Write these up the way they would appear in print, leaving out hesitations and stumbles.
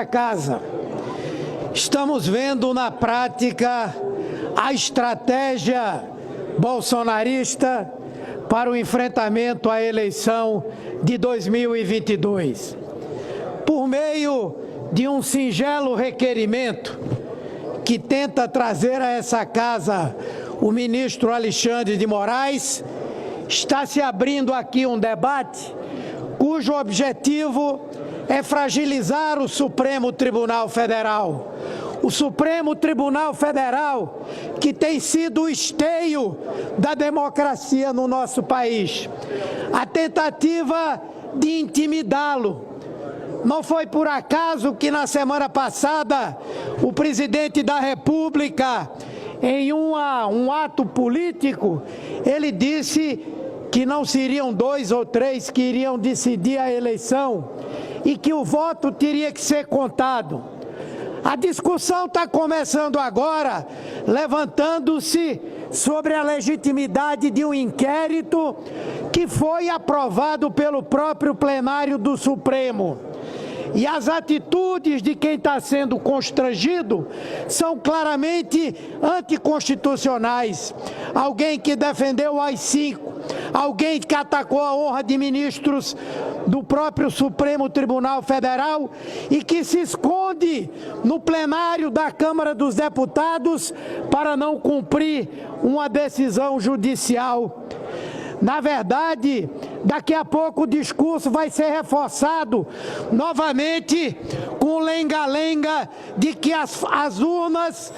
Casa. Estamos vendo na prática a estratégia bolsonarista para o enfrentamento à eleição de 2022. Por meio de um singelo requerimento que tenta trazer a essa casa o ministro Alexandre de Moraes, está se abrindo aqui um debate cujo objetivo é fragilizar o Supremo Tribunal Federal. O Supremo Tribunal Federal, que tem sido o esteio da democracia no nosso país. A tentativa de intimidá-lo. Não foi por acaso que na semana passada o presidente da República, em um ato político, ele disse que não seriam 2 ou 3 que iriam decidir a eleição e que o voto teria que ser contado. A discussão está começando agora, levantando-se sobre a legitimidade de um inquérito que foi aprovado pelo próprio plenário do Supremo. E as atitudes de quem está sendo constrangido são claramente anticonstitucionais. Alguém que defendeu o AI-5, alguém que atacou a honra de ministros do próprio Supremo Tribunal Federal e que se esconde no plenário da Câmara dos Deputados para não cumprir uma decisão judicial. Na verdade, daqui a pouco o discurso vai ser reforçado novamente com o lenga-lenga de que as urnas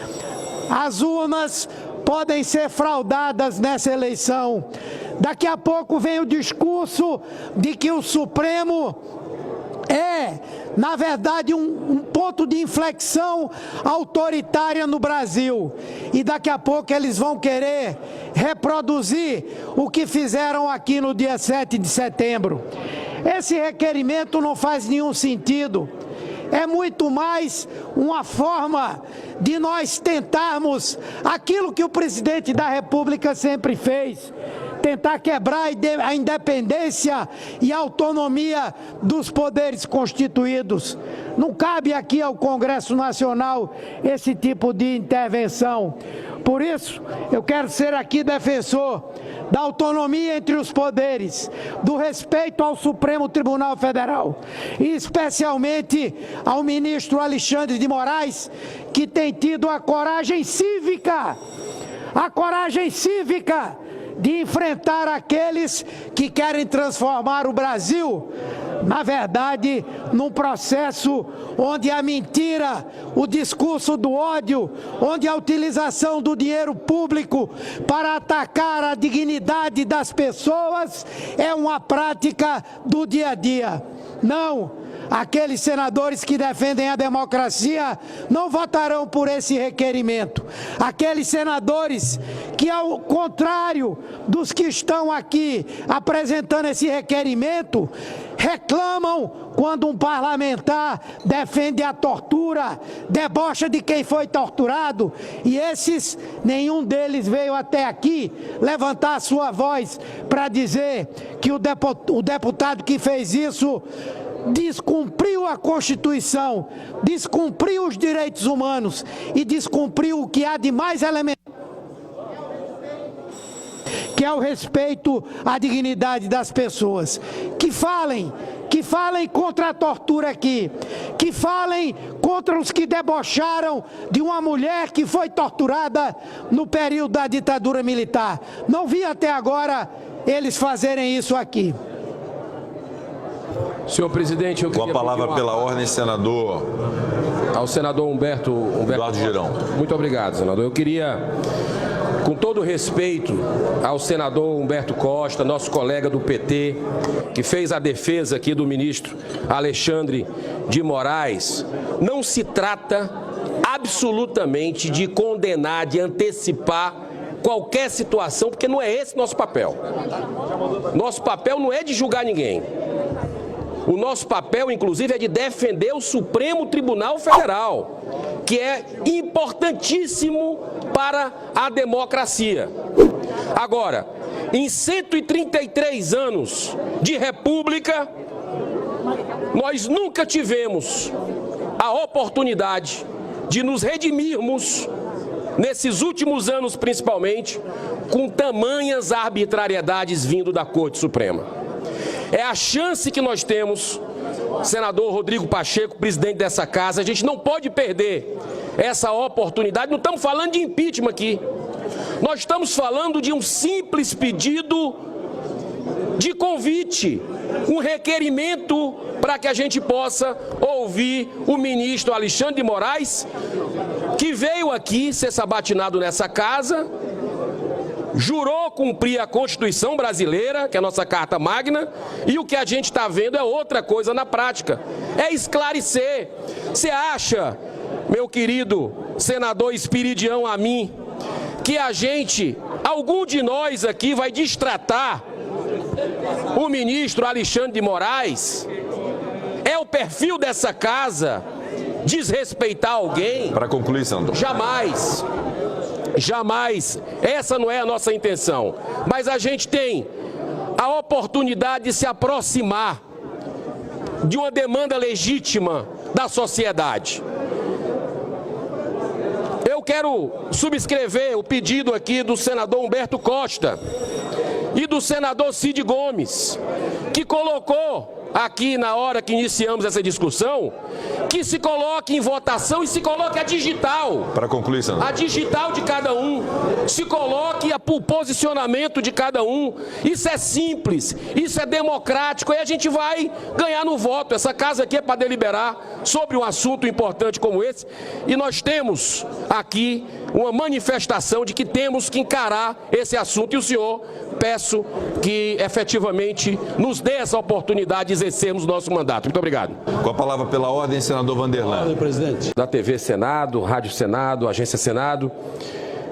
podem ser fraudadas nessa eleição. Daqui a pouco vem o discurso de que o Supremo é, na verdade, um ponto de inflexão autoritária no Brasil. E daqui a pouco eles vão querer reproduzir o que fizeram aqui no dia 7 de setembro. Esse requerimento não faz nenhum sentido. É muito mais uma forma de nós tentarmos aquilo que o presidente da República sempre fez. Tentar quebrar a independência e a autonomia dos poderes constituídos. Não cabe aqui ao Congresso Nacional esse tipo de intervenção. Por isso, eu quero ser aqui defensor da autonomia entre os poderes, do respeito ao Supremo Tribunal Federal e especialmente ao ministro Alexandre de Moraes, que tem tido a coragem cívica de enfrentar aqueles que querem transformar o Brasil, na verdade, num processo onde a mentira, o discurso do ódio, onde a utilização do dinheiro público para atacar a dignidade das pessoas é uma prática do dia a dia. Não! Aqueles senadores que defendem a democracia não votarão por esse requerimento. Aqueles senadores que, ao contrário dos que estão aqui apresentando esse requerimento, reclamam quando um parlamentar defende a tortura, debocha de quem foi torturado, e esses, nenhum deles veio até aqui levantar a sua voz para dizer que o deputado que fez isso descumpriu a Constituição, descumpriu os direitos humanos e descumpriu o que há de mais elementar, que é o respeito à dignidade das pessoas. Que falem contra a tortura aqui, que falem contra os que debocharam de uma mulher que foi torturada no período da ditadura militar. Não vi até agora eles fazerem isso aqui. Senhor presidente, eu queria... Com a palavra pela ordem, senador... Ao senador Humberto Eduardo Girão. Muito obrigado, senador. Eu queria, com todo respeito ao senador Humberto Costa, nosso colega do PT, que fez a defesa aqui do ministro Alexandre de Moraes, não se trata absolutamente de condenar, de antecipar qualquer situação, porque não é esse nosso papel. Nosso papel não é de julgar ninguém. O nosso papel, inclusive, é de defender o Supremo Tribunal Federal, que é importantíssimo para a democracia. Agora, em 133 anos de república, nós nunca tivemos a oportunidade de nos redimirmos, nesses últimos anos principalmente, com tamanhas arbitrariedades vindo da Corte Suprema. É a chance que nós temos, senador Rodrigo Pacheco, presidente dessa casa, a gente não pode perder essa oportunidade. Não estamos falando de impeachment aqui, nós estamos falando de um simples pedido de convite, um requerimento para que a gente possa ouvir o ministro Alexandre de Moraes, que veio aqui ser sabatinado nessa casa, jurou cumprir a Constituição brasileira, que é a nossa Carta Magna, e o que a gente está vendo é outra coisa na prática, é esclarecer. Você acha, meu querido senador Espiridião Amin, que a gente, algum de nós aqui vai destratar o ministro Alexandre de Moraes? É o perfil dessa casa desrespeitar alguém? Para concluir, senador. Jamais. Jamais. Essa não é a nossa intenção. Mas a gente tem a oportunidade de se aproximar de uma demanda legítima da sociedade. Eu quero subscrever o pedido aqui do senador Humberto Costa e do senador Cid Gomes, que colocou aqui na hora que iniciamos essa discussão, que se coloque em votação e se coloque a digital. Para concluir, senador. A digital de cada um, se coloque o posicionamento de cada um. Isso é simples, isso é democrático, e a gente vai ganhar no voto. Essa casa aqui é para deliberar sobre um assunto importante como esse, e nós temos aqui uma manifestação de que temos que encarar esse assunto, e o senhor, peço que efetivamente nos dê essa oportunidade de exercermos nosso mandato. Muito obrigado. Com a palavra pela ordem, senador Vanderlan. Senhor presidente. Da TV Senado, Rádio Senado, Agência Senado.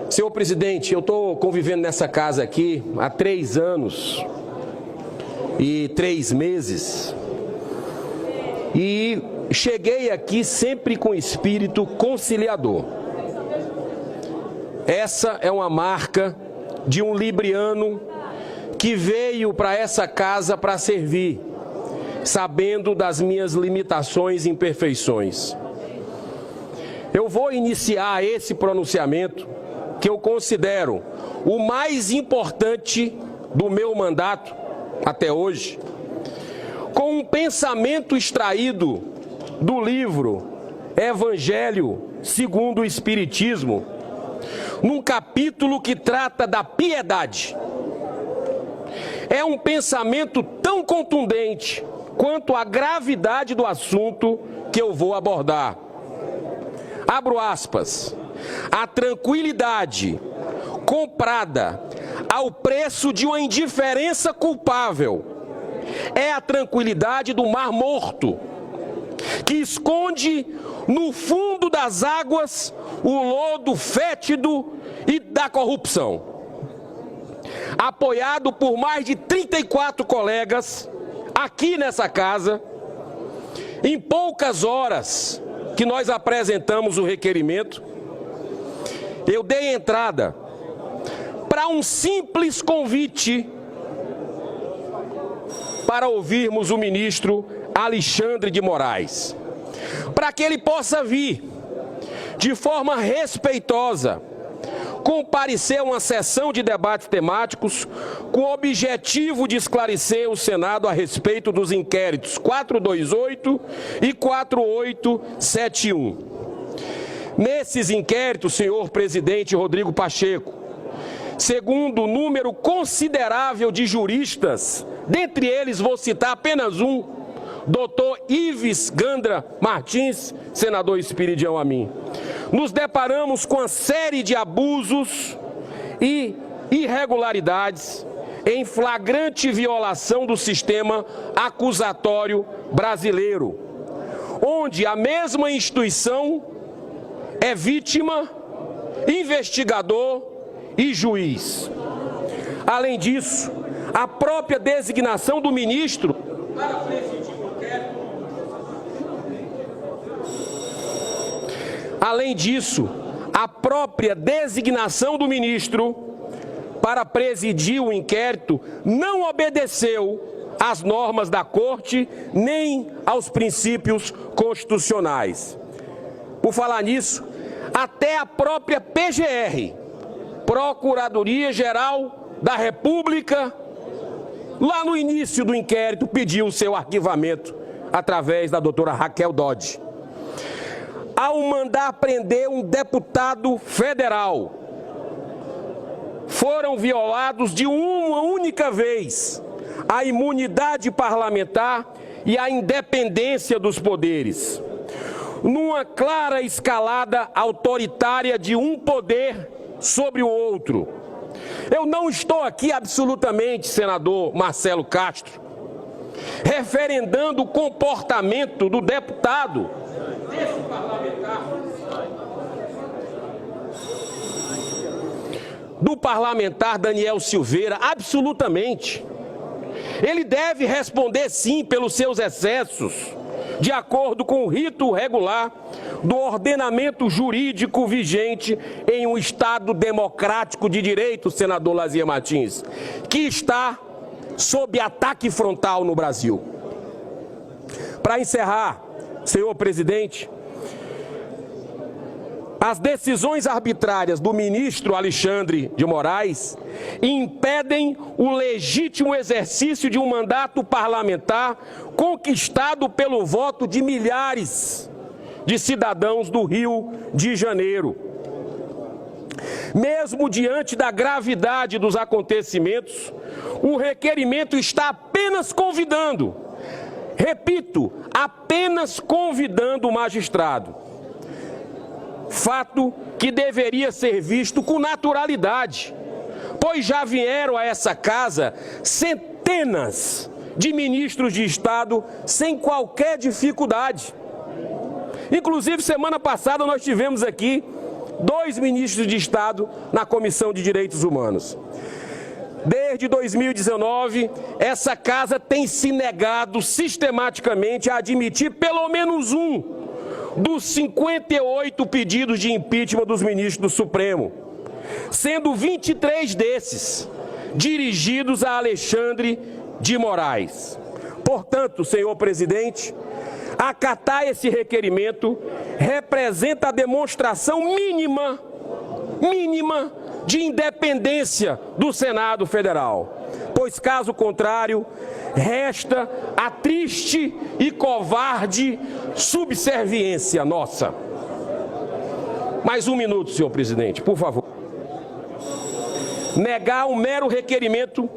Senhor presidente, eu estou convivendo nessa casa aqui há 3 anos e 3 meses e cheguei aqui sempre com espírito conciliador. Essa é uma marca de um libriano que veio para essa casa para servir, sabendo das minhas limitações e imperfeições. Eu vou iniciar esse pronunciamento, que eu considero o mais importante do meu mandato até hoje, com um pensamento extraído do livro Evangelho segundo o Espiritismo, num capítulo que trata da piedade. É um pensamento tão contundente quanto a gravidade do assunto que eu vou abordar. Abro aspas. A tranquilidade comprada ao preço de uma indiferença culpável é a tranquilidade do Mar Morto, que esconde no fundo das águas o lodo fétido e da corrupção. Apoiado por mais de 34 colegas aqui nessa casa, em poucas horas que nós apresentamos o requerimento, eu dei entrada para um simples convite para ouvirmos o ministro Alexandre de Moraes, para que ele possa vir de forma respeitosa comparecer a uma sessão de debates temáticos com o objetivo de esclarecer o Senado a respeito dos inquéritos 428 e 4871. Nesses inquéritos, senhor presidente Rodrigo Pacheco, segundo um número considerável de juristas, dentre eles vou citar apenas um, doutor Ives Gandra Martins, senador Espiridião Amin, nos deparamos com uma série de abusos e irregularidades em flagrante violação do sistema acusatório brasileiro, onde a mesma instituição é vítima, investigador e juiz. Além disso, a própria designação do ministro para presidir o inquérito. Além disso, a própria designação do ministro para presidir o inquérito não obedeceu às normas da Corte, nem aos princípios constitucionais. Por falar nisso, até a própria PGR, Procuradoria-Geral da República, lá no início do inquérito, pediu o seu arquivamento através da doutora Raquel Dodge. Ao mandar prender um deputado federal, foram violados de uma única vez a imunidade parlamentar e a independência dos poderes, numa clara escalada autoritária de um poder sobre o outro. Eu não estou aqui absolutamente, senador Marcelo Castro, referendando o comportamento do deputado, desse parlamentar, do parlamentar Daniel Silveira, absolutamente. Ele deve responder sim pelos seus excessos, de acordo com o rito regular do ordenamento jurídico vigente em um Estado democrático de direito, senador Lazier Martins, que está sob ataque frontal no Brasil. Para encerrar, senhor presidente, as decisões arbitrárias do ministro Alexandre de Moraes impedem o legítimo exercício de um mandato parlamentar conquistado pelo voto de milhares de cidadãos do Rio de Janeiro. Mesmo diante da gravidade dos acontecimentos, o requerimento está apenas convidando, repito, apenas convidando o magistrado. Fato que deveria ser visto com naturalidade, pois já vieram a essa casa centenas de ministros de Estado sem qualquer dificuldade. Inclusive, semana passada nós tivemos aqui 2 ministros de Estado na Comissão de Direitos Humanos. Desde 2019, essa casa tem se negado sistematicamente a admitir pelo menos um dos 58 pedidos de impeachment dos ministros do Supremo, sendo 23 desses dirigidos a Alexandre de Moraes. Portanto, senhor presidente, acatar esse requerimento representa a demonstração mínima de independência do Senado Federal, pois, caso contrário, resta a triste e covarde subserviência nossa. Mais um minuto, senhor presidente, por favor. Negar um mero requerimento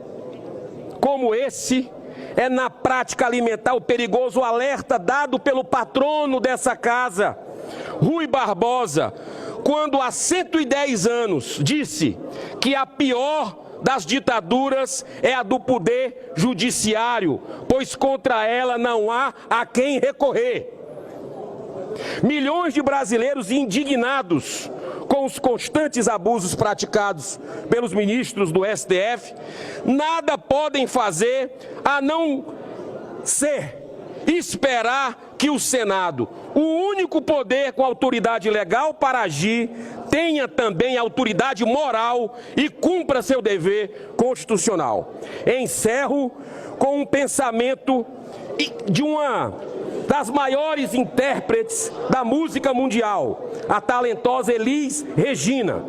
como esse é, na prática, alimentar o perigoso alerta dado pelo patrono dessa casa, Rui Barbosa, quando há 110 anos disse que a pior das ditaduras é a do poder judiciário, pois contra ela não há a quem recorrer. Milhões de brasileiros indignados com os constantes abusos praticados pelos ministros do STF, nada podem fazer a não ser esperar que o Senado, o único poder com autoridade legal para agir, tenha também autoridade moral e cumpra seu dever constitucional. Encerro com um pensamento de uma das maiores intérpretes da música mundial, a talentosa Elis Regina.